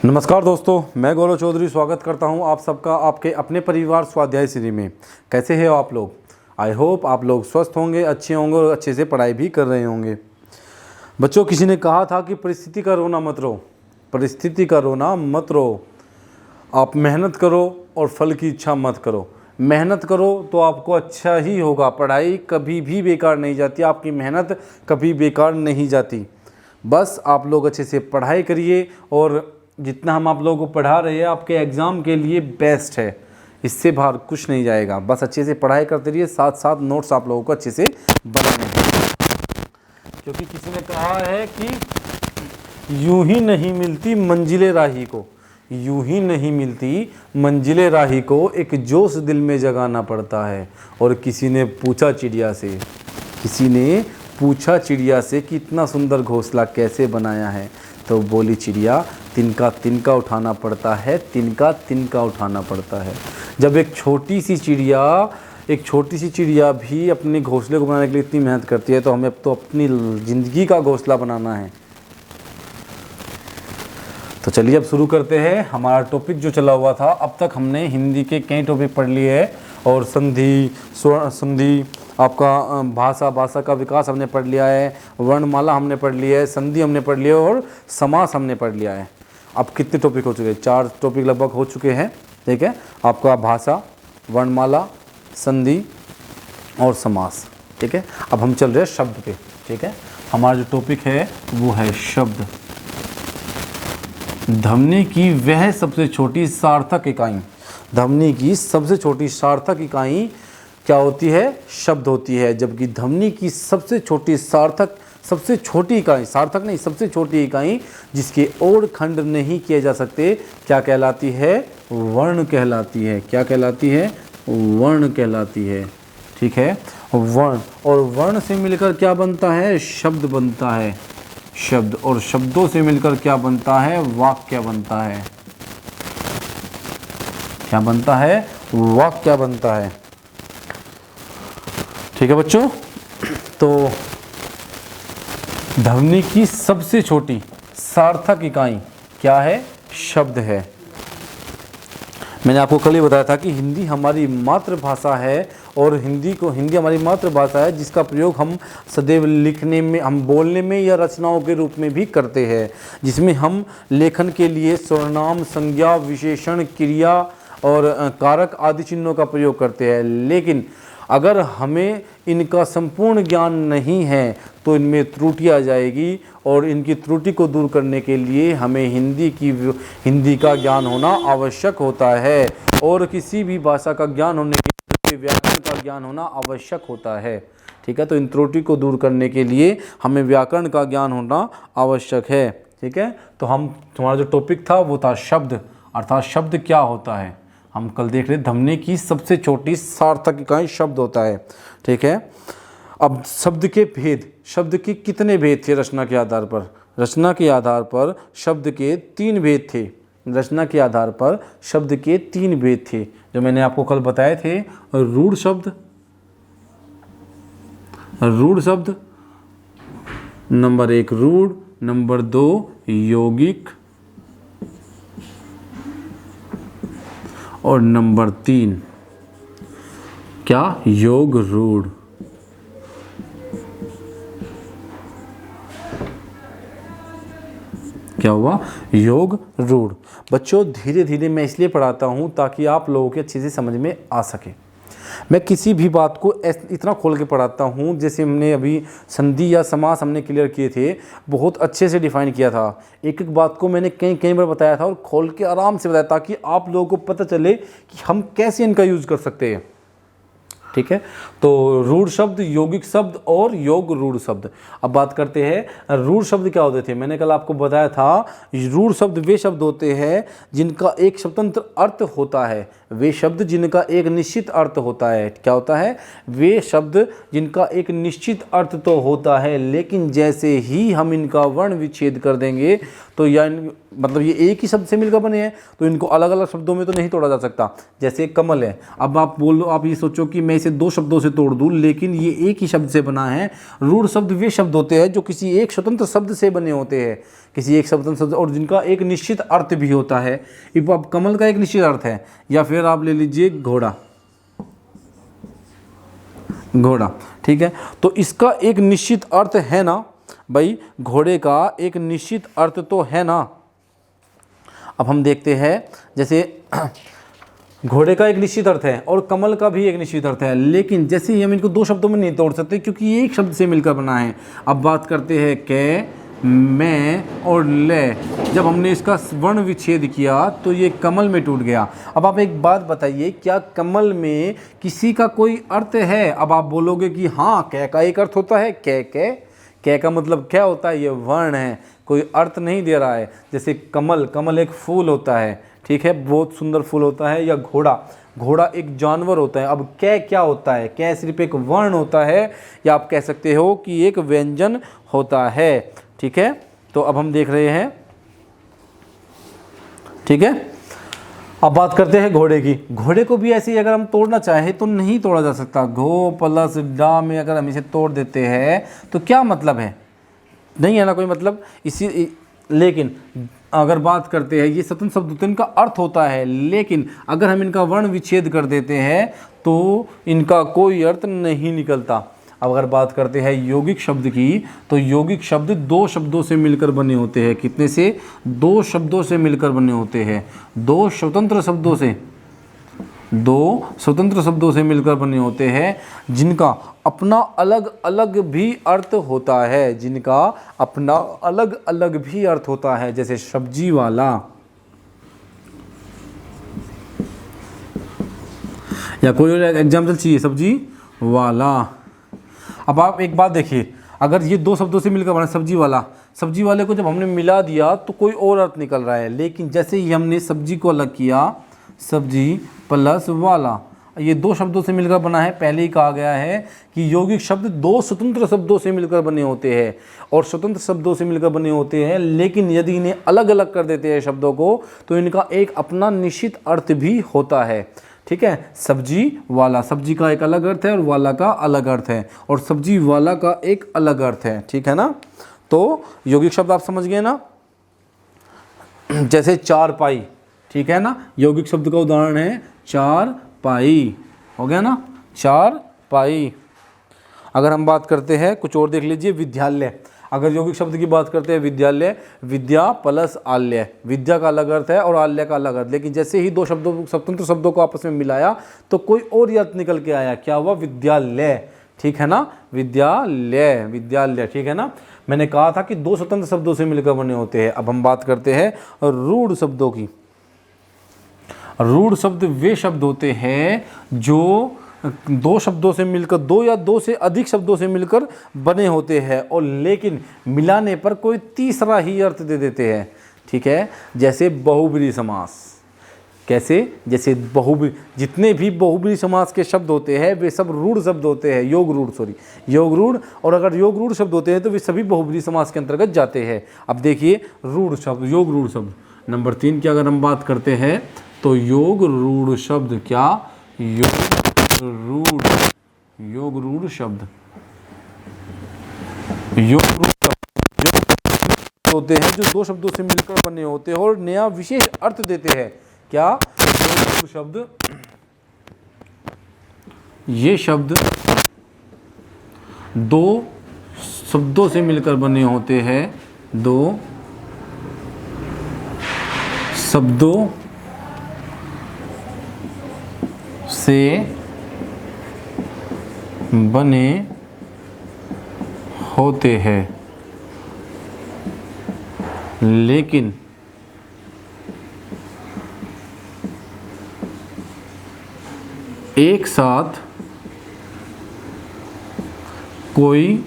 नमस्कार दोस्तों, मैं गौरव चौधरी स्वागत करता हूं आप सबका आपके अपने परिवार स्वाध्याय श्री में। कैसे हैं आप लोग? आई होप आप लोग स्वस्थ होंगे, अच्छे होंगे और अच्छे से पढ़ाई भी कर रहे होंगे। बच्चों, किसी ने कहा था कि परिस्थिति का रोना मत रो, परिस्थिति का रोना मत रो। आप मेहनत करो और फल की इच्छा मत करो। मेहनत करो तो आपको अच्छा ही होगा। पढ़ाई कभी भी बेकार नहीं जाती, आपकी मेहनत कभी बेकार नहीं जाती। बस आप लोग अच्छे से पढ़ाई करिए और जितना हम आप लोगों को पढ़ा रहे हैं आपके एग्ज़ाम के लिए बेस्ट है। इससे बाहर कुछ नहीं जाएगा। बस अच्छे से पढ़ाई करते रहिए, साथ साथ नोट्स आप लोगों को अच्छे से बनाने हैं। क्योंकि किसी ने कहा है कि यूं ही नहीं मिलती मंजिले राही को, यूं ही नहीं मिलती मंजिले राही को, एक जोश दिल में जगाना पड़ता है। और किसी ने पूछा चिड़िया से, किसी ने पूछा चिड़िया से कि इतना सुंदर घोंसला कैसे बनाया है? तो बोली चिड़िया, तिनका तिनका उठाना पड़ता है, तिनका तिनका उठाना पड़ता है। जब एक छोटी सी चिड़िया भी अपने घोंसले को बनाने के लिए इतनी मेहनत करती है, तो हमें अब तो अपनी ज़िंदगी का घोंसला बनाना है। तो चलिए अब शुरू करते हैं। हमारा टॉपिक जो चला हुआ था, अब तक हमने हिंदी के कई टॉपिक पढ़ लिए हैं और संधि आपका भाषा का विकास हमने पढ़ लिया है, वर्णमाला हमने पढ़ लिया है, संधि हमने पढ़ लिया है और समास हमने पढ़ लिया है। अब कितने टॉपिक हो चुके हैं? 4 टॉपिक लगभग हो चुके हैं। ठीक है, आपका भाषा, वर्णमाला, संधि और समास। ठीक है, अब हम चल रहे हैं शब्द पे। ठीक है, हमारा जो टॉपिक है वो है शब्द। ध्वनि की वह सबसे छोटी सार्थक इकाई, ध्वनि की सबसे छोटी सार्थक इकाई क्या होती है? शब्द होती है। जबकि ध्वनि की सबसे छोटी सबसे छोटी इकाई, सार्थक नहीं, सबसे छोटी इकाई जिसके और खंड नहीं किए जा सकते, क्या कहलाती है? वर्ण कहलाती है। क्या कहलाती है? वर्ण कहलाती है। ठीक है, वर्ण, और वर्ण से मिलकर क्या बनता है? शब्द बनता है। शब्द, और शब्दों से मिलकर क्या बनता है? वाक्य बनता है। क्या बनता है? वाक्य बनता है। ठीक है बच्चों, तो ध्वनि की सबसे छोटी सार्थक इकाई क्या है? शब्द है। मैंने आपको कल ही बताया था कि हिंदी हमारी मातृभाषा है और हिंदी हमारी मातृभाषा है, जिसका प्रयोग हम सदैव लिखने में, हम बोलने में या रचनाओं के रूप में भी करते हैं, जिसमें हम लेखन के लिए सर्वनाम, संज्ञा, विशेषण, क्रिया और कारक आदि चिन्हों का प्रयोग करते हैं। लेकिन अगर हमें इनका संपूर्ण ज्ञान नहीं है तो इनमें त्रुटि आ जाएगी, और इनकी त्रुटि को दूर करने के लिए हमें हिंदी का ज्ञान होना आवश्यक होता है, और किसी भी भाषा का ज्ञान होने के लिए व्याकरण का ज्ञान होना आवश्यक होता है। ठीक है, तो इन त्रुटि को दूर करने के लिए हमें व्याकरण का ज्ञान होना आवश्यक है। ठीक है, तो हमारा जो टॉपिक था वो था शब्द, अर्थात शब्द क्या होता है। हम कल देख रहे ध्वनि की सबसे छोटी सार्थक इकाई शब्द होता है। ठीक है, अब शब्द के भेद, शब्द के कितने भेद थे रचना के आधार पर? रचना के आधार पर शब्द के 3 भेद थे। रचना के आधार पर शब्द के 3 भेद थे, जो मैंने आपको कल बताए थे। रूढ़ शब्द, नंबर 1 रूढ़, नंबर 2 यौगिक और नंबर 3 क्या? योग रूढ़। क्या हुआ? योग रूढ़। बच्चों, धीरे धीरे मैं इसलिए पढ़ाता हूँ ताकि आप लोगों के अच्छे से समझ में आ सके। मैं किसी भी बात को इतना खोल के पढ़ाता हूँ, जैसे हमने अभी संधि या समास हमने क्लियर किए थे, बहुत अच्छे से डिफाइन किया था। एक एक बात को मैंने कई बार बताया था और खोल के आराम से बताया, ताकि आप लोगों को पता चले कि हम कैसे इनका यूज़ कर सकते हैं। ठीक है, तो रूढ़ शब्द, यौगिक शब्द और योग रूढ़ शब्द। अब बात करते हैं रूढ़ शब्द क्या होते थे। मैंने कल आपको बताया था, रूढ़ शब्द वे शब्द होते हैं जिनका एक स्वतंत्र अर्थ होता है। वे शब्द जिनका एक निश्चित अर्थ होता है। क्या होता है? वे शब्द जिनका एक निश्चित अर्थ तो होता है, लेकिन जैसे ही हम इनका वर्ण विच्छेद कर देंगे तो या मतलब ये एक ही शब्द से मिलकर बने हैं, तो इनको अलग अलग शब्दों में तो नहीं तोड़ा जा सकता। जैसे कमल है, अब आप बोलो, आप ये सोचो कि मैं इसे दो शब्दों से तोड़ दूं, लेकिन ये एक ही शब्द से बना है। रूढ़ शब्द वे शब्द होते हैं जो किसी एक स्वतंत्र शब्द से बने होते हैं, किसी एक स्वतंत्र शब्द, और जिनका एक निश्चित अर्थ भी होता है। अब कमल का एक निश्चित अर्थ है, या फिर आप ले लीजिए घोड़ा, घोड़ा, ठीक है, तो इसका एक निश्चित अर्थ है ना भाई, घोड़े का एक निश्चित अर्थ तो है ना। अब हम देखते हैं, जैसे घोड़े का एक निश्चित अर्थ है और कमल का भी एक निश्चित अर्थ है, लेकिन जैसे हम इनको दो शब्दों में नहीं तोड़ सकते क्योंकि ये एक शब्द से मिलकर बना है। अब बात करते हैं कै, मैं और ले, जब हमने इसका वर्ण विच्छेद किया तो ये कमल में टूट गया। अब आप एक बात बताइए, क्या कमल में किसी का कोई अर्थ है? अब आप बोलोगे कि हाँ, कै का एक अर्थ होता है, कै का मतलब क्या होता है? ये वर्ण है, कोई अर्थ नहीं दे रहा है। जैसे कमल, कमल एक फूल होता है, ठीक है, बहुत सुंदर फूल होता है। या घोड़ा, घोड़ा एक जानवर होता है। अब कै क्या होता है? कै सिर्फ एक वर्ण होता है, या आप कह सकते हो कि एक व्यंजन होता है, ठीक है। तो अब हम देख रहे हैं, ठीक है। अब बात करते हैं घोड़े की। घोड़े को भी ऐसे ही अगर हम तोड़ना चाहें तो नहीं तोड़ा जा सकता। घो प्लस डा में अगर हम इसे तोड़ देते हैं तो क्या मतलब है? नहीं है ना कोई मतलब इसी। लेकिन अगर बात करते हैं, ये स्वतंत्र शब्द होते हैं, इनका अर्थ होता है, लेकिन अगर हम इनका वर्ण विच्छेद कर देते हैं तो इनका कोई अर्थ नहीं निकलता। अब अगर बात करते हैं यौगिक शब्द की, तो यौगिक शब्द दो शब्दों से मिलकर बने होते हैं। कितने से? दो शब्दों से मिलकर बने होते हैं। दो स्वतंत्र शब्दों से मिलकर बने होते हैं, जिनका अपना अलग अलग भी अर्थ होता है, जिनका अपना अलग अलग भी अर्थ होता है। जैसे सब्जी वाला, या कोई और एग्जाम्पल चाहिए? सब्जी वाला। अब आप एक बात देखिए, अगर ये दो शब्दों से मिलकर बना सब्जी वाला, सब्जी वाले को जब हमने मिला दिया तो कोई और अर्थ निकल रहा है, लेकिन जैसे ही हमने सब्जी को अलग किया, सब्जी प्लस वाला, ये दो शब्दों से मिलकर बना है। पहले ही कहा गया है कि यौगिक शब्द दो स्वतंत्र शब्दों से मिलकर बने होते हैं, और स्वतंत्र शब्दों से मिलकर बने होते हैं, लेकिन यदि इन्हें अलग अलग कर देते हैं शब्दों को, तो इनका एक अपना निश्चित अर्थ भी होता है, ठीक है। सब्जी वाला, सब्जी का एक अलग अर्थ है और वाला का अलग अर्थ है, और सब्जी वाला का एक अलग अर्थ है, ठीक है ना। तो यौगिक शब्द आप समझ गए ना। जैसे चारपाई, ठीक है ना, यौगिक शब्द का उदाहरण है चारपाई, हो गया ना, चारपाई। अगर हम बात करते हैं, कुछ और देख लीजिए, विद्यालय। अगर यौगिक शब्द की बात करते हैं, विद्यालय, विद्या प्लस आल्य, विद्या का अलग अर्थ है और आल्य का अलग अर्थ, लेकिन जैसे ही दो शब्दों, स्वतंत्र शब्दों को आपस में मिलाया तो कोई और अर्थ निकल के आया। क्या हुआ? विद्यालय, ठीक है ना, विद्यालय, विद्यालय, ठीक है ना। मैंने कहा था कि दो स्वतंत्र शब्दों से मिलकर बने होते हैं। अब हम बात करते हैं रूढ़ शब्दों की। रूढ़ शब्द वे शब्द होते हैं जो दो शब्दों से मिलकर, दो या दो से अधिक शब्दों से मिलकर बने होते हैं, और लेकिन मिलाने पर कोई तीसरा ही अर्थ दे देते हैं, ठीक है। जैसे बहुब्रीहि समास। कैसे? जैसे जितने भी बहुब्रीहि समास के शब्द होते हैं वे सब रूढ़ शब्द होते हैं, योग रूढ़, और अगर योग रूढ़ शब्द होते हैं तो वे सभी बहुब्रीहि समास के अंतर्गत जाते हैं। अब देखिए रूढ़ शब्द, योग रूढ़ शब्द नंबर 3 की अगर हम बात करते हैं तो योग रूढ़ शब्द, क्या? योग रूढ़ शब्द होते हैं जो दो शब्दों से मिलकर बने होते हैं और नया विशेष अर्थ देते हैं। क्या? योग रूढ़ शब्द, ये शब्द दो शब्दों से मिलकर बने होते हैं, दो शब्दों से बने होते हैं, लेकिन एक साथ कोई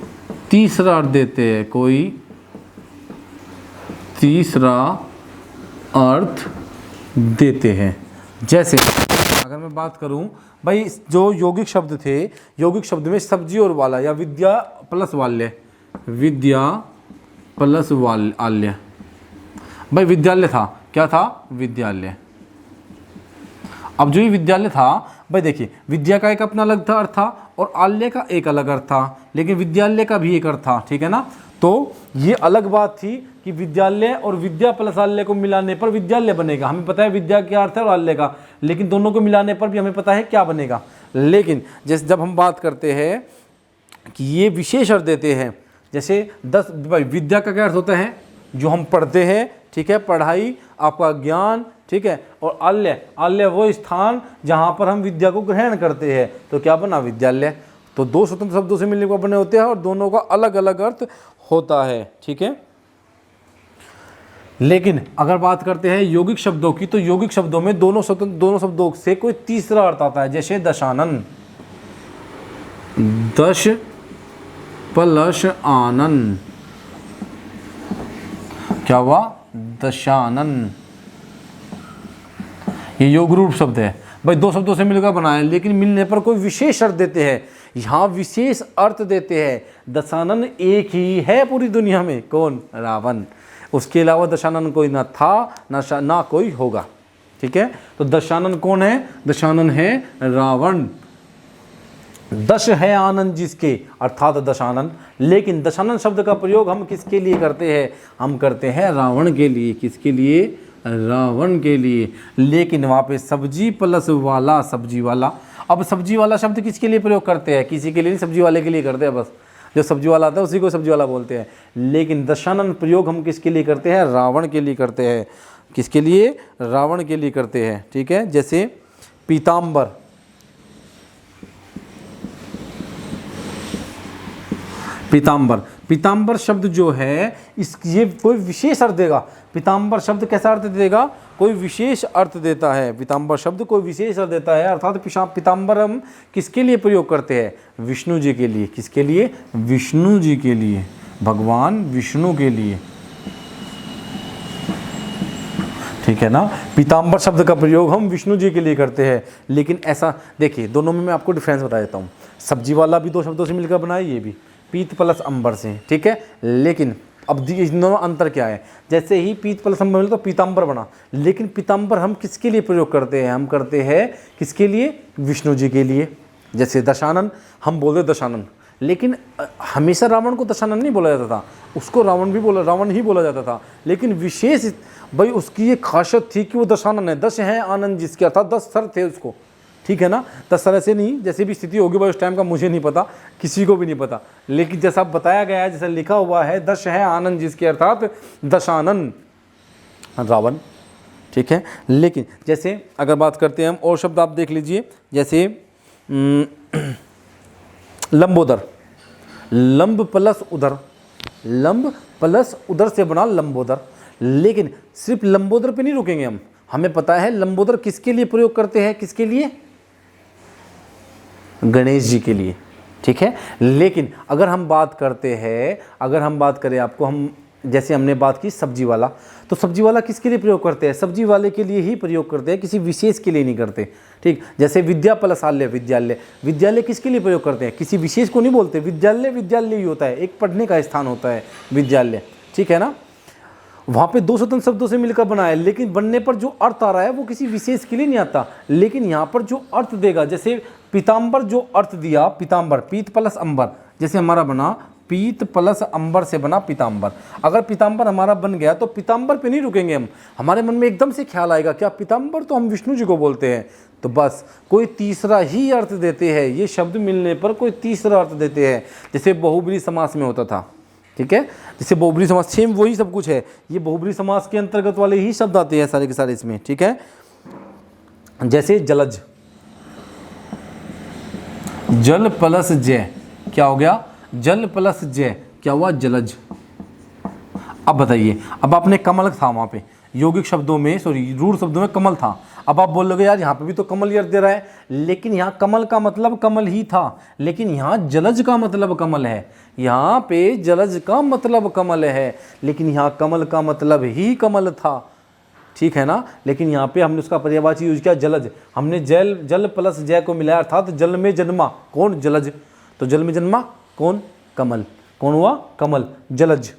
तीसरा अर्थ देते हैं, कोई तीसरा अर्थ देते हैं। जैसे अगर मैं बात करूं भाई, जो यौगिक शब्द थे, यौगिक शब्द में सब्जी और वाला, या विद्या प्लस वाल्य, विद्या प्लस आल्य। भाई विद्यालय था, क्या था? विद्यालय। अब जो ये विद्यालय था भाई देखिए, विद्या का एक अपना अलग था अर्थ था और आल्य का एक अलग अर्थ था, लेकिन विद्यालय का भी एक अर्थ था, ठीक है ना। तो ये अलग बात थी कि विद्यालय और विद्या प्लस आल्य को मिलाने पर विद्यालय बनेगा। हमें पता है विद्या क्या अर्थ है और आल्य का, लेकिन दोनों को मिलाने पर भी हमें पता है क्या बनेगा। लेकिन जैसे जब हम बात करते हैं कि ये विशेष अर्थ देते हैं, जैसे 10 भाई विद्या का क्या अर्थ होता है? जो हम पढ़ते हैं, ठीक है, पढ़ाई, आपका ज्ञान, ठीक है। और आल्य, आल्य वो स्थान जहाँ पर हम विद्या को ग्रहण करते हैं, तो क्या बना? विद्यालय। तो दो स्वतंत्र शब्दों से मिलने को बने होते हैं और दोनों का अलग अलग अर्थ होता है, ठीक है। लेकिन अगर बात करते हैं यौगिक शब्दों की, तो यौगिक शब्दों में दोनों शब्दों से कोई तीसरा अर्थ आता है। जैसे दशानन, दश प्लस आनन, क्या हुआ? दशानन। ये योग रूप शब्द है भाई, दो शब्दों से मिलकर बनाए, लेकिन मिलने पर कोई विशेष अर्थ देते हैं। यहाँ विशेष अर्थ देते हैं। दशानन एक ही है पूरी दुनिया में, कौन? रावण। उसके अलावा दशानन कोई ना था ना कोई होगा, ठीक है। तो दशानन कौन है? दशानन है रावण। दश है आनंद जिसके, अर्थात दशानन। लेकिन दशानन शब्द का प्रयोग हम किसके लिए करते हैं? हम करते हैं रावण के लिए। किसके लिए? रावण के लिए। लेकिन वहाँ पे सब्जी प्लस वाला, सब्जी वाला। अब सब्जी वाला शब्द किसके लिए प्रयोग करते हैं? किसी के लिए नहीं, सब्जी वाले के लिए करते हैं बस। जो सब्जी वाला आता है उसी को सब्जी वाला बोलते हैं। लेकिन दशानन प्रयोग हम किसके लिए करते हैं? रावण के लिए करते हैं। किसके लिए? रावण के लिए करते हैं, ठीक है। जैसे पीताम्बर, पीताम्बर, पीताम्बर शब्द जो है ये कोई विशेष अर्थ देगा। पीताम्बर शब्द कैसा अर्थ देगा? कोई विशेष अर्थ देता है। पीताम्बर शब्द कोई विशेष अर्थ देता है, अर्थात पीताम्बर हम किसके लिए प्रयोग करते हैं? विष्णु जी के लिए। किसके लिए? विष्णु जी के लिए, भगवान विष्णु के लिए, ठीक है ना। पीताम्बर शब्द का प्रयोग हम विष्णु जी के लिए करते हैं। लेकिन ऐसा देखिए, दोनों में मैं आपको डिफरेंस बता देता हूँ। सब्जी वाला भी दो शब्दों से मिलकर बना है, ये भी पीत प्लस अंबर से, ठीक है। लेकिन अब इन दोनों अंतर क्या है? जैसे ही पीत प्लस अंबर मिले तो पीताम्बर बना, लेकिन पीताम्बर हम किसके लिए प्रयोग करते हैं? हम करते हैं किसके लिए? विष्णु जी के लिए। जैसे दशानन, हम बोलते दशानन, लेकिन हमेशा रावण को दशानन नहीं बोला जाता था, उसको रावण ही बोला जाता था। लेकिन विशेष भाई उसकी ये खासियत थी कि वो दशानन है। दश है आनंद जिसके, अर्थात 10 सर थे उसको, ठीक है ना। 10 सर ऐसे नहीं, जैसे भी स्थिति होगी भाई उस टाइम का मुझे नहीं पता, किसी को भी नहीं पता, लेकिन जैसा बताया गया है, जैसा लिखा हुआ है, दश है आनंद जिसके, अर्थात दशानन रावण, ठीक है। लेकिन जैसे अगर बात करते हैं हम और शब्द आप देख लीजिए, जैसे लंबोदर, लंब प्लस उदर, लंब प्लस उदर से बना लंबोदर। लेकिन सिर्फ लंबोदर पे नहीं रुकेंगे हम, हमें पता है लंबोदर किसके लिए प्रयोग करते हैं? किसके लिए? गणेश जी के लिए, ठीक है। लेकिन अगर हम बात करते हैं, अगर हम बात करें आपको, हम जैसे हमने बात की सब्जी वाला, तो सब्जी वाला किसके लिए प्रयोग करते हैं? सब्जी वाले के लिए ही प्रयोग करते हैं, किसी विशेष के लिए नहीं करते, ठीक। जैसे विद्या प्लस आल्य, विद्यालय, विद्यालय किसके लिए प्रयोग करते हैं? किसी विशेष को नहीं बोलते। विद्यालय विद्यालय ही होता है, एक पढ़ने का स्थान होता है विद्यालय, ठीक है ना। वहाँ पे दो स्वतंत्र शब्दों से मिलकर बना है, लेकिन बनने पर जो अर्थ आ रहा है वो किसी विशेष के लिए नहीं आता। लेकिन यहाँ पर जो अर्थ देगा, जैसे पीताम्बर जो अर्थ दिया, पीताम्बर पीत प्लस अंबर, जैसे हमारा बना पीत प्लस अंबर से बना पीताम्बर। अगर पीताम्बर हमारा बन गया तो पीताम्बर पे नहीं रुकेंगे हम, हमारे मन में एकदम से ख्याल आएगा क्या पीताम्बर तो हम विष्णु जी को बोलते हैं, तो बस कोई तीसरा ही अर्थ देते हैं। ये शब्द मिलने पर कोई तीसरा अर्थ देते हैं, जैसे बहुब्री समास में होता था, ठीक है। जैसे बहुब्री समास, सेम वही सब कुछ है, ये बहुब्री समास के अंतर्गत वाले ही शब्द आते हैं सारे के सारे इसमें, ठीक है। जैसे जलज, जल प्लस जय, क्या हो गया? जल प्लस जय, क्या हुआ? जलज। अब बताइए, अब आपने कमल था वहाँ पे, यौगिक शब्दों में, सॉरी रूढ़ शब्दों में कमल था। अब आप बोलोगे यार यहाँ पे भी तो कमल ही अर्थ दे रहा है, लेकिन यहाँ कमल का मतलब कमल ही था, लेकिन यहाँ जलज का मतलब कमल है। यहाँ पे जलज का मतलब कमल है, लेकिन यहाँ कमल का मतलब ही कमल था, ठीक है ना। लेकिन यहाँ पे हमने उसका पर्यायवाची यूज किया जलज, हमने जल प्लस जय को मिलाया, अर्थात जल में जन्मा, कौन? जलज। तो जल में जन्मा कौन? कमल। कौन हुआ? कमल, जलज।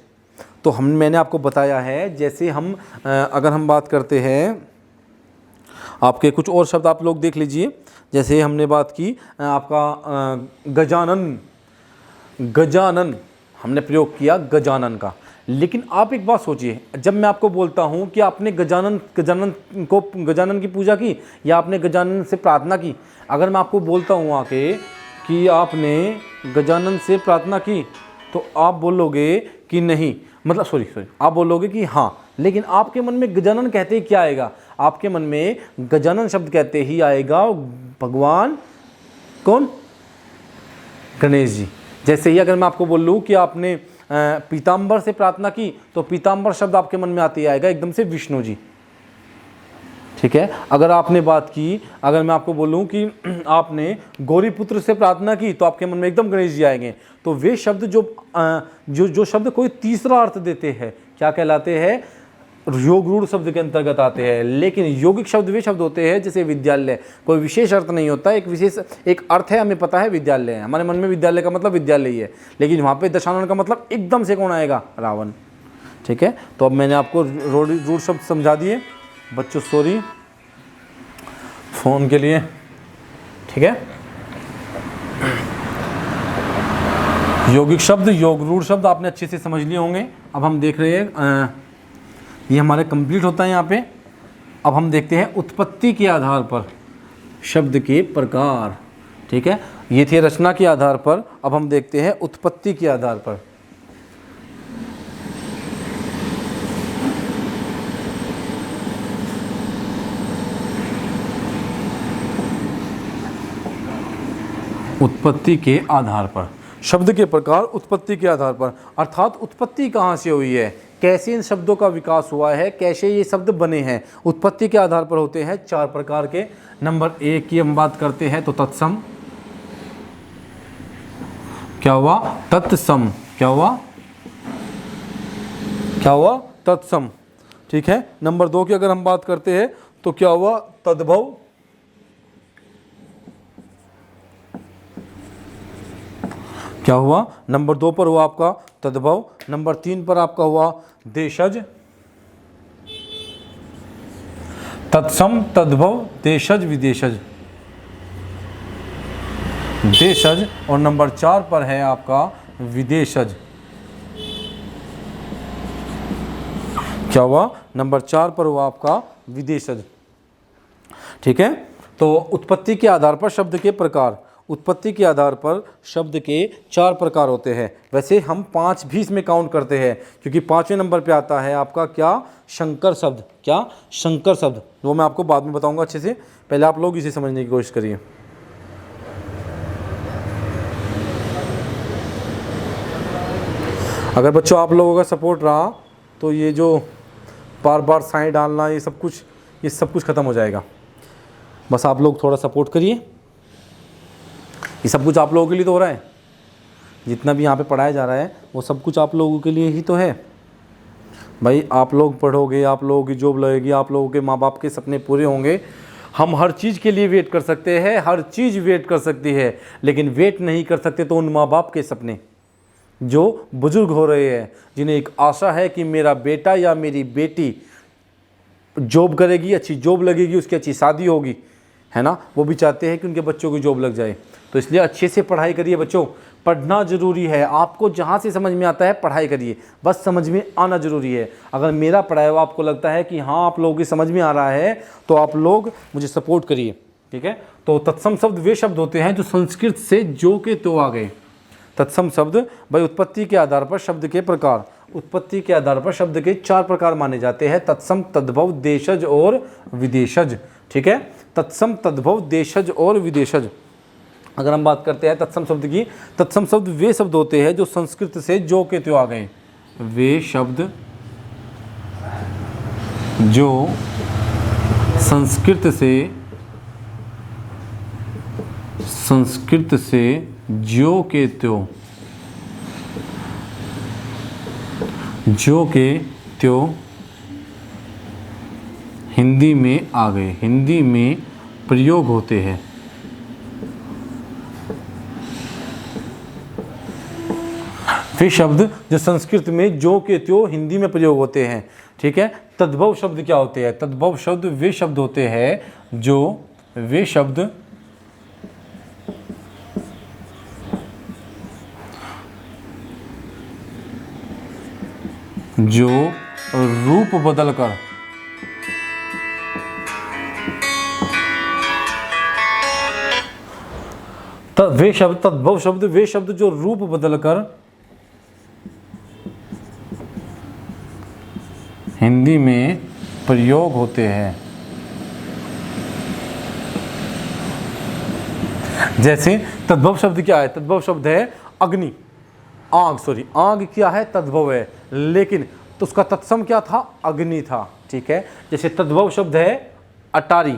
तो मैंने आपको बताया है, जैसे हम अगर हम बात करते हैं, आपके कुछ और शब्द आप लोग देख लीजिए। जैसे हमने बात की आपका गजानन, गजानन हमने प्रयोग किया गजानन का। लेकिन आप एक बात सोचिए, जब मैं आपको बोलता हूँ कि आपने गजानन की पूजा की या आपने गजानन से प्रार्थना की, अगर मैं आपको बोलता हूँ आके कि आपने गजानन से प्रार्थना की, तो आप बोलोगे कि नहीं, मतलब सॉरी आप बोलोगे कि हाँ, लेकिन आपके मन में गजानन कहते ही क्या आएगा? आपके मन में गजानन शब्द कहते ही आएगा भगवान कौन? गणेश जी। जैसे ही अगर मैं आपको बोल लूँ कि आपने पीताम्बर से प्रार्थना की, तो पीताम्बर शब्द आपके मन में आते ही आएगा एकदम से विष्णु जी, ठीक है। अगर आपने बात की, अगर मैं आपको बोलूं कि आपने गौरीपुत्र से प्रार्थना की, तो आपके मन में एकदम गणेश जी आएंगे। तो वे शब्द जो शब्द कोई तीसरा अर्थ देते हैं, क्या कहलाते हैं? योग रूढ़ शब्द के अंतर्गत आते हैं। लेकिन यौगिक शब्द वे शब्द होते हैं जैसे विद्यालय, कोई विशेष अर्थ नहीं होता, एक अर्थ है, हमें पता है विद्यालय है, हमारे मन में विद्यालय का मतलब विद्यालय ही है, लेकिन वहाँ पे दशानन का मतलब एकदम से कौन आएगा? रावण, ठीक है। तो अब मैंने आपको रूढ़ शब्द समझा दिए बच्चों, सॉरी फ़ोन के लिए, ठीक है। यौगिक शब्द, योग रूढ़ शब्द आपने अच्छे से समझ लिए होंगे। अब हम देख रहे हैं, ये हमारे कंप्लीट होता है यहाँ पे। अब हम देखते हैं उत्पत्ति के आधार पर शब्द के प्रकार, ठीक है। ये थे रचना के आधार पर, अब हम देखते हैं उत्पत्ति के आधार पर। उत्पत्ति के आधार पर शब्द के प्रकार, उत्पत्ति के आधार पर, अर्थात उत्पत्ति कहाँ से हुई है, कैसे इन शब्दों का विकास हुआ है, कैसे ये शब्द बने हैं। उत्पत्ति के आधार पर होते हैं 4 प्रकार के। नंबर 1 की हम बात करते हैं तो तत्सम, क्या हुआ? तत्सम, क्या हुआ? क्या हुआ? तत्सम, ठीक है। नंबर 2 की अगर हम बात करते हैं तो क्या हुआ? तद्भव, क्या हुआ? नंबर 2 पर हुआ आपका तद्भव। नंबर 3 पर आपका हुआ देशज, तत्सम, तद्भव, देशज, विदेशज, देशज। और नंबर 4 पर है आपका विदेशज, क्या हुआ? नंबर 4 पर हुआ आपका विदेशज, ठीक है। तो उत्पत्ति के आधार पर शब्द के प्रकार, उत्पत्ति के आधार पर शब्द के 4 प्रकार होते हैं। वैसे हम 5 भी इसमें काउंट करते हैं, क्योंकि 5वें नंबर पे आता है आपका क्या? शंकर शब्द, क्या? शंकर शब्द, वो मैं आपको बाद में बताऊंगा अच्छे से, पहले आप लोग इसे समझने की कोशिश करिए। अगर बच्चों आप लोगों का सपोर्ट रहा तो ये जो बार बार साइन डालना, ये सब कुछ ख़त्म हो जाएगा। बस आप लोग थोड़ा सपोर्ट करिए। ये सब कुछ आप लोगों के लिए तो हो रहा है, जितना भी यहाँ पे पढ़ाया जा रहा है वो सब कुछ आप लोगों के लिए ही तो है भाई। आप लोग पढ़ोगे, आप लोगों की जॉब लगेगी, आप लोगों के माँ बाप के सपने पूरे होंगे। हम हर चीज़ के लिए वेट कर सकते हैं, हर चीज़ वेट कर सकती है, लेकिन वेट नहीं कर सकते तो उन माँ बाप के सपने जो बुजुर्ग हो रहे हैं, जिन्हें एक आशा है कि मेरा बेटा या मेरी बेटी जॉब करेगी, अच्छी जॉब लगेगी, उसकी अच्छी शादी होगी, है ना, वो भी चाहते हैं कि उनके बच्चों की जॉब लग जाए। तो इसलिए अच्छे से पढ़ाई करिए बच्चों, पढ़ना ज़रूरी है। आपको जहाँ से समझ में आता है पढ़ाई करिए, बस समझ में आना ज़रूरी है। अगर मेरा पढ़ाया हुआ आपको लगता है कि हाँ आप लोगों की समझ में आ रहा है, तो आप लोग मुझे सपोर्ट करिए, ठीक है। तो तत्सम शब्द वे शब्द होते हैं जो संस्कृत से जो के तो आ गए। तत्सम शब्द भाई उत्पत्ति के आधार पर शब्द के प्रकार, उत्पत्ति के आधार पर शब्द के 4 प्रकार माने जाते हैं, तत्सम, तद्भव, देशज और विदेशज, ठीक है। तत्सम, तद्भव, देशज और विदेशज। अगर हम बात करते हैं तत्सम शब्द की, तत्सम शब्द वे शब्द होते हैं जो संस्कृत से जो के त्यो आ गए। वे शब्द जो संस्कृत से जो के त्यो हिंदी में आ गए, हिंदी में प्रयोग होते हैं। वे शब्द जो संस्कृत में जो के त्यों हिंदी में प्रयोग होते हैं, ठीक है। तद्भव शब्द क्या होते हैं? तद्भव शब्द वे शब्द होते हैं जो वे शब्द जो रूप बदलकर वे शब्द, तद्भव शब्द वे शब्द जो रूप बदलकर हिंदी में प्रयोग होते हैं। जैसे तद्भव शब्द क्या है? तद्भव शब्द है अग्नि, आग, आग क्या है? तद्भव है, लेकिन तो उसका तत्सम क्या था? अग्नि था, ठीक है। जैसे तद्भव शब्द है अटारी,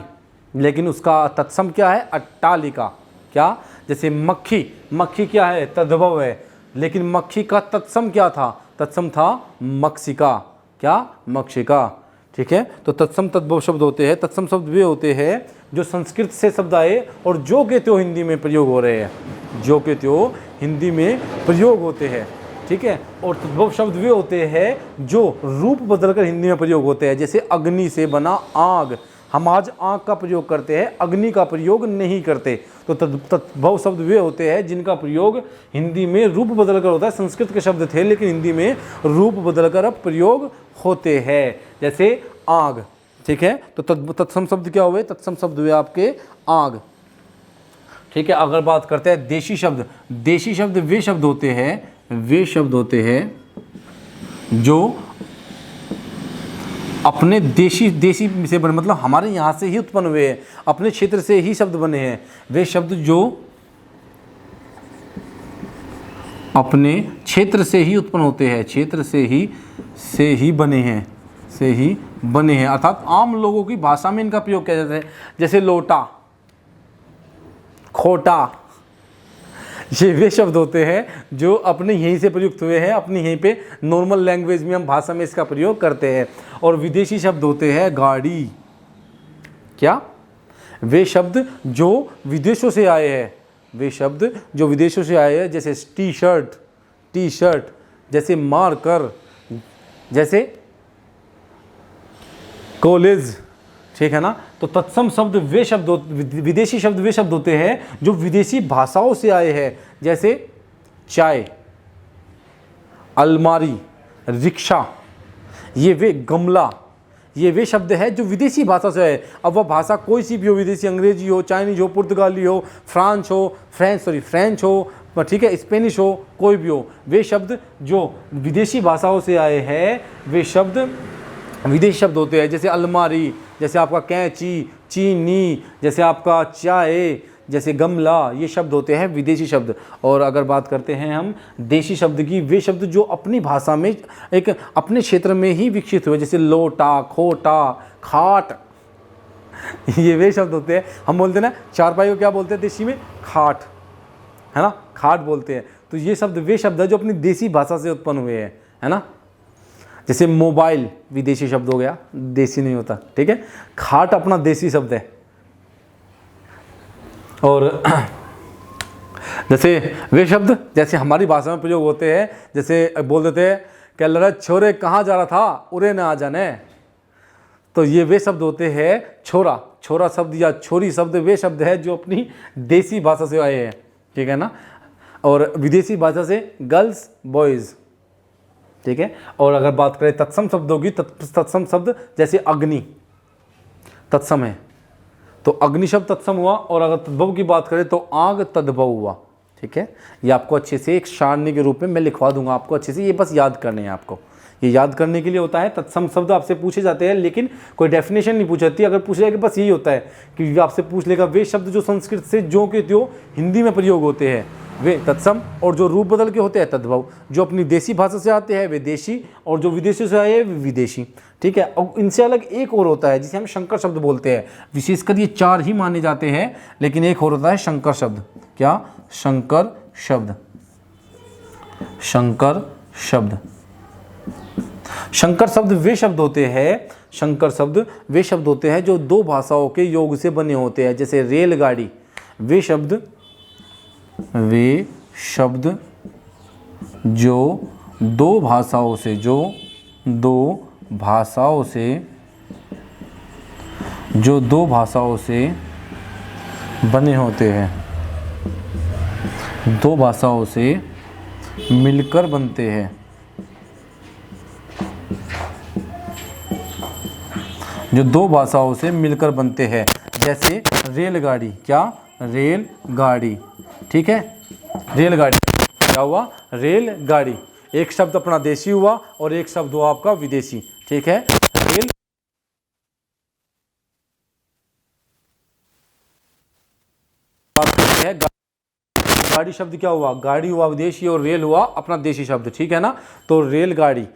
लेकिन उसका तत्सम क्या है? अट्टालिका, क्या? जैसे मक्खी, मक्खी क्या है? तद्भव है, लेकिन मक्खी का तत्सम क्या था? तत्सम था मक्षिका, क्या? मक्षिका, ठीक है। तो तत्सम तद्भव शब्द होते हैं। तत्सम शब्द वे होते हैं जो संस्कृत से शब्द आए और जो के त्यों हिंदी में प्रयोग हो रहे हैं, जो के त्यों हिंदी में प्रयोग होते हैं, ठीक है। और तद्भव शब्द वे होते हैं जो रूप बदलकर हिंदी में प्रयोग होते हैं। जैसे अग्नि से बना आग, हम आज आग का प्रयोग करते हैं, अग्नि का प्रयोग नहीं करते। तो तद्भव शब्द वे होते हैं जिनका प्रयोग हिंदी में रूप बदलकर होता है। संस्कृत के शब्द थे लेकिन हिंदी में रूप बदलकर अब प्रयोग होते हैं, जैसे आग, ठीक है। तो तत्सम शब्द क्या हुए? तत्सम शब्द हुए आपके आग, ठीक है। अगर बात करते हैं देशी शब्द, देशी शब्द वे शब्द होते हैं, वे शब्द होते हैं जो अपने देशी से बने, मतलब हमारे यहाँ से ही उत्पन्न हुए हैं, अपने क्षेत्र से ही शब्द बने हैं। वे शब्द जो अपने क्षेत्र से ही उत्पन्न होते हैं, क्षेत्र से ही बने हैं, से ही बने हैं, अर्थात आम लोगों की भाषा में इनका प्रयोग किया जाता है। जैसे लोटा, खोटा, ये वे शब्द होते हैं जो अपने यहीं से प्रयुक्त हुए हैं, अपनी यहीं पे नॉर्मल लैंग्वेज में हम भाषा में इसका प्रयोग करते हैं। और विदेशी शब्द होते हैं गाड़ी, क्या? वे शब्द जो विदेशों से आए हैं, वे शब्द जो विदेशों से आए हैं, जैसे टी शर्ट, जैसे मार्कर, जैसे कॉलेज, ठीक है ना। तो तत्सम शब्द वे शब्द, विदेशी शब्द वे शब्द होते हैं जो विदेशी भाषाओं से आए हैं। जैसे चाय, अलमारी, रिक्शा, ये वे गमला, ये वे शब्द है जो विदेशी भाषा से है। अब वह भाषा कोई सी भी हो, विदेशी, अंग्रेजी हो, चाइनीज हो, पुर्तगाली हो, फ्रेंच हो, ठीक है, स्पेनिश हो, कोई भी हो, वे शब्द जो विदेशी भाषाओं से आए हैं वे शब्द विदेशी शब्द होते हैं। जैसे अलमारी, जैसे आपका कैंची, चीनी, जैसे आपका चाय, जैसे गमला, ये शब्द होते हैं विदेशी शब्द। और अगर बात करते हैं हम देशी शब्द की, वे शब्द जो अपनी भाषा में एक अपने क्षेत्र में ही विकसित हुए, जैसे लोटा, खोटा, खाट, ये वे शब्द होते हैं। हम बोलते हैं ना चारपाई को क्या बोलते हैं देशी में? खाट, है ना, खाट बोलते हैं। तो ये शब्द वे शब्द है जो अपनी देसी भाषा से उत्पन्न हुए हैं, है ना। जैसे मोबाइल विदेशी शब्द हो गया, देसी नहीं होता, ठीक है। खाट अपना देसी शब्द है। और जैसे वे शब्द जैसे हमारी भाषा में प्रयोग होते हैं, जैसे बोल देते हैं कह रहा छोरे कहाँ जा रहा था, उरे ना आ जाने। तो ये वे शब्द होते हैं छोरा शब्द या छोरी शब्द वे शब्द है जो अपनी देसी भाषा से आए हैं, ठीक है ना। और विदेशी भाषा से गर्ल्स, बॉयज़, ठीक है। और अगर बात करें तत्सम शब्दों की, तत्सम शब्द जैसे अग्नि तत्सम है, तो अग्नि शब्द तत्सम हुआ। और अगर तद्भव की बात करें तो आग तद्भव हुआ, ठीक है। ये आपको अच्छे से एक सारणी के रूप में मैं लिखवा दूंगा आपको अच्छे से, ये बस याद करने हैं आपको। ये याद करने के लिए होता है। तत्सम शब्द आपसे पूछे जाते हैं लेकिन कोई डेफिनेशन नहीं पूछी जाती। अगर पूछ जाएगा बस यही होता है कि आपसे पूछ लेगा वे शब्द जो संस्कृत से जो के त्यों हिंदी में प्रयोग होते हैं वे तत्सम, और जो रूप बदल के होते हैं तद्भव। जो अपनी देसी भाषा से आते हैं वे देशी, और जो विदेशी से आए हैं वे विदेशी, ठीक है। और इनसे अलग एक और होता है जिसे हम शंकर शब्द बोलते हैं। विशेषकर ये चार ही माने जाते हैं, लेकिन एक और होता है शंकर शब्द। क्या? शंकर शब्द। शंकर शब्द, शंकर शब्द वे शब्द होते हैं, शंकर शब्द वे शब्द होते हैं जो दो भाषाओं के योग से बने होते हैं। जैसे रेलगाड़ी, वे शब्द जो दो भाषाओं से बने होते हैं, दो भाषाओं से मिलकर बनते हैं। जो दो भाषाओं से मिलकर बनते हैं, जैसे रेलगाड़ी। क्या? रेलगाड़ी। ठीक है, रेलगाड़ी क्या हुआ? रेलगाड़ी। एक शब्द अपना देशी हुआ और एक शब्द हुआ आपका विदेशी। ठीक है, रेल है। गाड़ी शब्द क्या हुआ? गाड़ी हुआ विदेशी और रेल हुआ अपना देशी शब्द। ठीक है ना, तो रेलगाड़ी।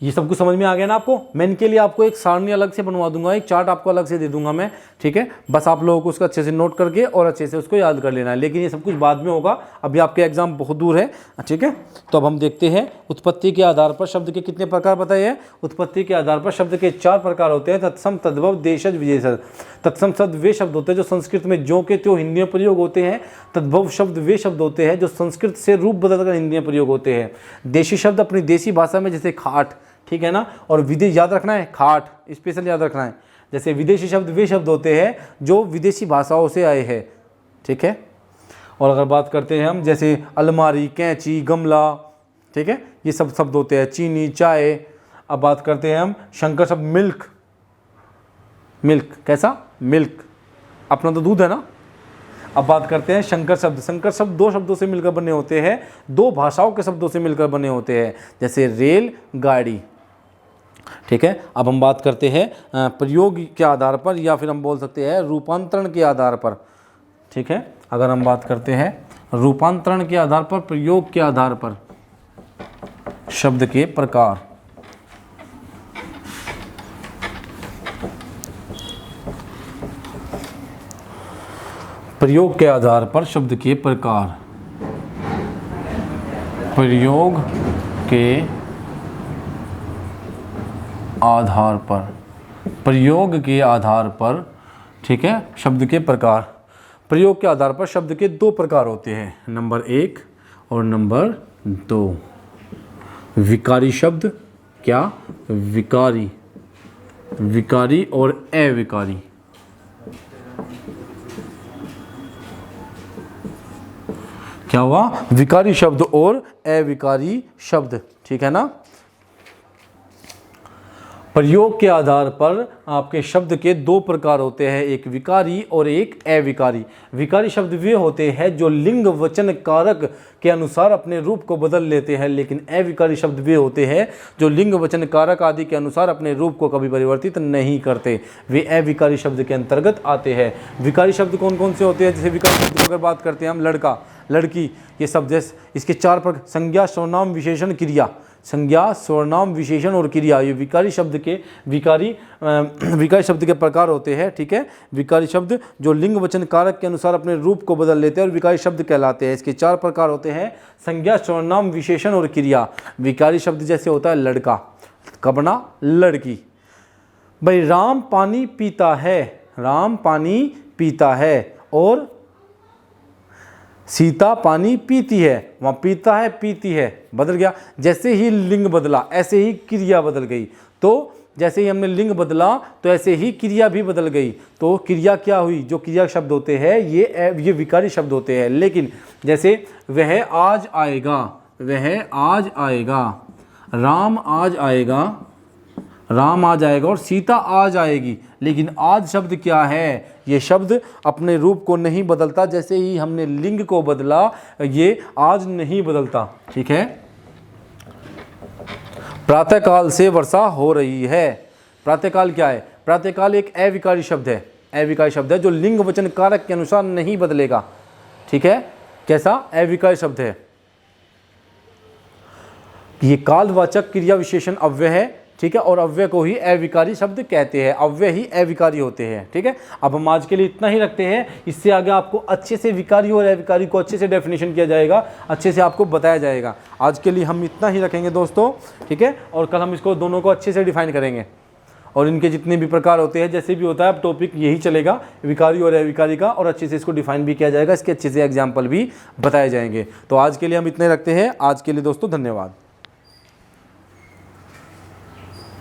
ये सब कुछ समझ में आ गया ना आपको? मैं इनके लिए आपको एक सारणी अलग से बनवा दूंगा, एक चार्ट आपको अलग से दे दूंगा मैं। ठीक है, बस आप लोगों को उसका अच्छे से नोट करके और अच्छे से उसको याद कर लेना है, लेकिन ये सब कुछ बाद में होगा, अभी आपके एग्जाम बहुत दूर है। ठीक है, तो अब हम देखते हैं उत्पत्ति के आधार पर शब्द के कितने प्रकार बताइए। उत्पत्ति के आधार पर शब्द के 4 प्रकार होते हैं। तत्सम, तद्भव, देशज, विदेशज। तत्सम शब्द वे शब्द होते हैं जो संस्कृत में ज्यों के त्यों हिंदी में प्रयोग होते हैं। तद्भव शब्द वे शब्द होते हैं जो संस्कृत से रूप बदलकर हिंदी में प्रयोग होते हैं। देशी शब्द अपनी देशी भाषा में, जैसे खाट। ठीक है ना, और विदेश याद रखना है, खाट स्पेशल याद रखना है। जैसे विदेशी शब्द वे शब्द होते हैं जो विदेशी भाषाओं से आए हैं। ठीक है, और अगर बात करते हैं हम, जैसे अलमारी, कैंची, गमला। ठीक है, ये सब शब्द होते हैं। चीनी, चाय। अब बात करते हैं हम शंकर शब्द मिल्क। मिल्क कैसा? मिल्क अपना तो दूध है ना। अब बात करते हैं शंकर शब्द। शंकर शब्द 2 शब्दों से मिलकर बने होते हैं, 2 भाषाओं के शब्दों से मिलकर बने होते हैं, जैसे रेल, गाड़ी। ठीक है, अब हम बात करते हैं प्रयोग के आधार पर, या फिर हम बोल सकते हैं रूपांतरण के आधार पर। ठीक है, अगर हम बात करते हैं रूपांतरण के आधार पर, प्रयोग के आधार पर शब्द के प्रकार। प्रयोग के आधार पर शब्द के प्रकार। प्रयोग के आधार पर, प्रयोग के आधार पर। ठीक है, शब्द के प्रकार। प्रयोग के आधार पर शब्द के 2 प्रकार होते हैं, नंबर 1 और नंबर 2। विकारी शब्द। क्या? विकारी, विकारी और अविकारी। क्या हुआ? विकारी शब्द और अविकारी शब्द। ठीक है ना। प्रयोग के आधार पर आपके शब्द के 2 प्रकार होते हैं, एक विकारी और एक अविकारी। विकारी शब्द वे होते हैं जो लिंग वचन कारक के अनुसार अपने रूप को बदल लेते हैं, लेकिन अविकारी शब्द वे होते हैं जो लिंग वचन कारक आदि के अनुसार अपने रूप को कभी परिवर्तित नहीं करते, वे अविकारी शब्द के अंतर्गत आते हैं। विकारी शब्द कौन कौन से होते हैं? जैसे विकारी शब्द की अगर बात करते हैं हम, लड़का, लड़की, ये शब्द इसके 4 प्रकार, संज्ञा, सर्वनाम, विशेषण, क्रिया। संज्ञा, सर्वनाम, विशेषण और क्रिया, ये विकारी शब्द के विकारी शब्द के प्रकार होते हैं। ठीक है, विकारी शब्द जो लिंग वचन कारक के अनुसार अपने रूप को बदल लेते हैं और विकारी शब्द कहलाते हैं। इसके 4 प्रकार होते हैं, संज्ञा, सर्वनाम, विशेषण और क्रिया। विकारी शब्द जैसे होता है लड़का, कबना, लड़की। भाई राम पानी पीता है, राम पानी पीता है, और सीता पानी पीती है, वहाँ पीता है, पीती है, बदल गया। जैसे ही लिंग बदला ऐसे ही क्रिया बदल गई। तो जैसे ही हमने लिंग बदला तो ऐसे ही क्रिया भी बदल गई। तो क्रिया क्या हुई? जो क्रिया शब्द होते हैं ये विकारी शब्द होते हैं। लेकिन जैसे वह आज आएगा, वह आज आएगा, राम आज आएगा, राम आ जाएगा और सीता आ जाएगी। लेकिन आज शब्द क्या है? ये शब्द अपने रूप को नहीं बदलता, जैसे ही हमने लिंग को बदला ये आज नहीं बदलता। ठीक है, प्रातःकाल से वर्षा हो रही है। प्रातःकाल क्या है? प्रातःकाल एक अविकारी शब्द है, अविकारी शब्द है जो लिंग वचन कारक के अनुसार नहीं बदलेगा। ठीक है, कैसा? अविकारी शब्द है। ये कालवाचक क्रिया विशेषण अव्यय है। ठीक है, और अव्यय को ही अविकारी शब्द कहते हैं, अव्यय ही अविकारी होते हैं। ठीक है, अब हम आज के लिए इतना ही रखते हैं। इससे आगे आपको अच्छे से विकारी और अविकारी को अच्छे से डेफिनेशन किया जाएगा, अच्छे से आपको बताया जाएगा। आज के लिए हम इतना ही रखेंगे दोस्तों। ठीक है, और कल हम इसको दोनों को अच्छे से डिफाइन करेंगे। और इनके जितने भी प्रकार होते हैं, जैसे भी होता है, अब टॉपिक यही चलेगा विकारी और अविकारी का, और अच्छे से इसको डिफाइन भी किया जाएगा, इसके अच्छे से एग्जाम्पल भी बताए जाएंगे। तो आज के लिए हम इतने रखते हैं। आज के लिए दोस्तों धन्यवाद।